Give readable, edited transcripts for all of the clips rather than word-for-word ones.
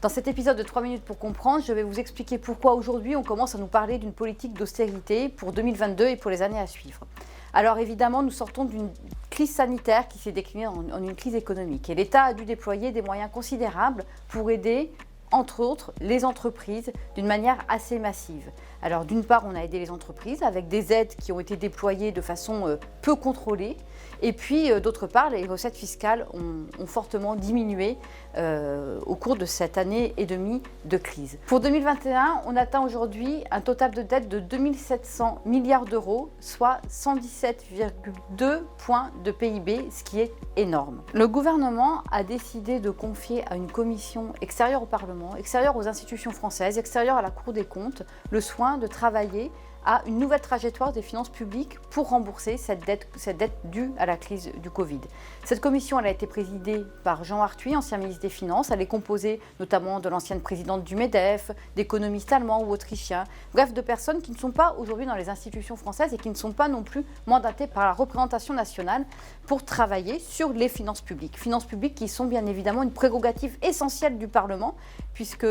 Dans cet épisode de 3 minutes pour comprendre, je vais vous expliquer pourquoi aujourd'hui on commence à nous parler d'une politique d'austérité pour 2022 et pour les années à suivre. Alors évidemment, nous sortons d'une crise sanitaire qui s'est déclinée en une crise économique et l'État a dû déployer des moyens considérables pour aider, entre autres, les entreprises d'une manière assez massive. Alors d'une part, on a aidé les entreprises avec des aides qui ont été déployées de façon peu contrôlée. Et puis d'autre part, les recettes fiscales ont fortement diminué au cours de cette année et demie de crise. Pour 2021, on atteint aujourd'hui un total de dette de 2 700 milliards d'euros, soit 117,2 points de PIB, ce qui est énorme. Le gouvernement a décidé de confier à une commission extérieure au Parlement, extérieure aux institutions françaises, extérieure à la Cour des comptes, le soin de travailler à une nouvelle trajectoire des finances publiques pour rembourser cette dette due à la crise du Covid. Cette commission elle a été présidée par Jean Arthuis, ancien ministre des Finances. Elle est composée notamment de l'ancienne présidente du MEDEF, d'économistes allemands ou autrichiens, bref, de personnes qui ne sont pas aujourd'hui dans les institutions françaises et qui ne sont pas non plus mandatées par la représentation nationale pour travailler sur les finances publiques. Finances publiques qui sont bien évidemment une prérogative essentielle du Parlement, puisque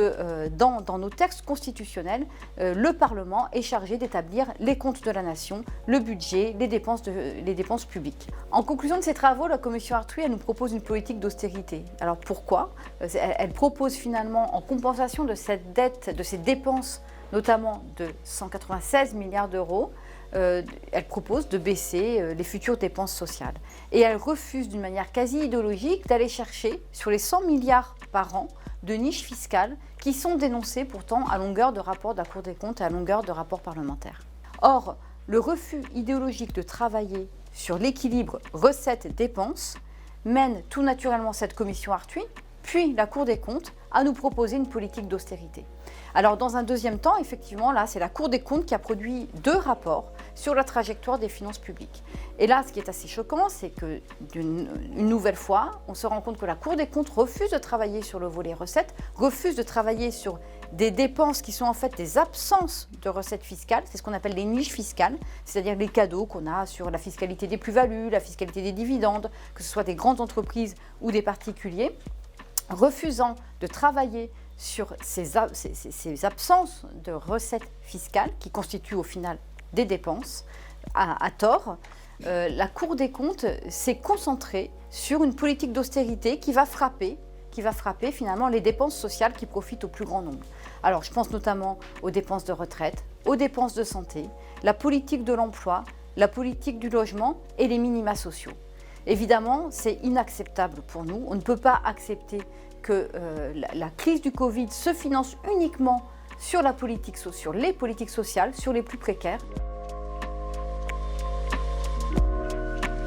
dans nos textes constitutionnels, le Parlement est chargé d'établir les comptes de la nation, le budget, les dépenses publiques. En conclusion de ces travaux, la commission Arthuis nous propose une politique d'austérité. Alors pourquoi ? Elle propose finalement, en compensation de cette dette, de ces dépenses, notamment de 196 milliards d'euros, elle propose de baisser les futures dépenses sociales. Et elle refuse d'une manière quasi idéologique d'aller chercher sur les 100 milliards par an de niches fiscales qui sont dénoncées pourtant à longueur de rapports de la Cour des comptes et à longueur de rapports parlementaires. Or, le refus idéologique de travailler sur l'équilibre recettes-dépenses mène tout naturellement cette commission Arthuis, puis la Cour des comptes, à nous proposer une politique d'austérité. Alors dans un deuxième temps, effectivement, là, c'est la Cour des comptes qui a produit 2 rapports sur la trajectoire des finances publiques. Et là, ce qui est assez choquant, c'est que une nouvelle fois, on se rend compte que la Cour des comptes refuse de travailler sur le volet recettes, refuse de travailler sur des dépenses qui sont en fait des absences de recettes fiscales, c'est ce qu'on appelle les niches fiscales, c'est-à-dire les cadeaux qu'on a sur la fiscalité des plus-values, la fiscalité des dividendes, que ce soit des grandes entreprises ou des particuliers, refusant de travailler sur ces absences de recettes fiscales qui constituent au final des dépenses à tort. La Cour des comptes s'est concentrée sur une politique d'austérité qui va frapper finalement les dépenses sociales qui profitent au plus grand nombre. Alors je pense notamment aux dépenses de retraite, aux dépenses de santé, la politique de l'emploi, la politique du logement et les minima sociaux. Évidemment, c'est inacceptable pour nous. On ne peut pas accepter que la crise du Covid se finance uniquement sur les politiques sociales, sur les plus précaires.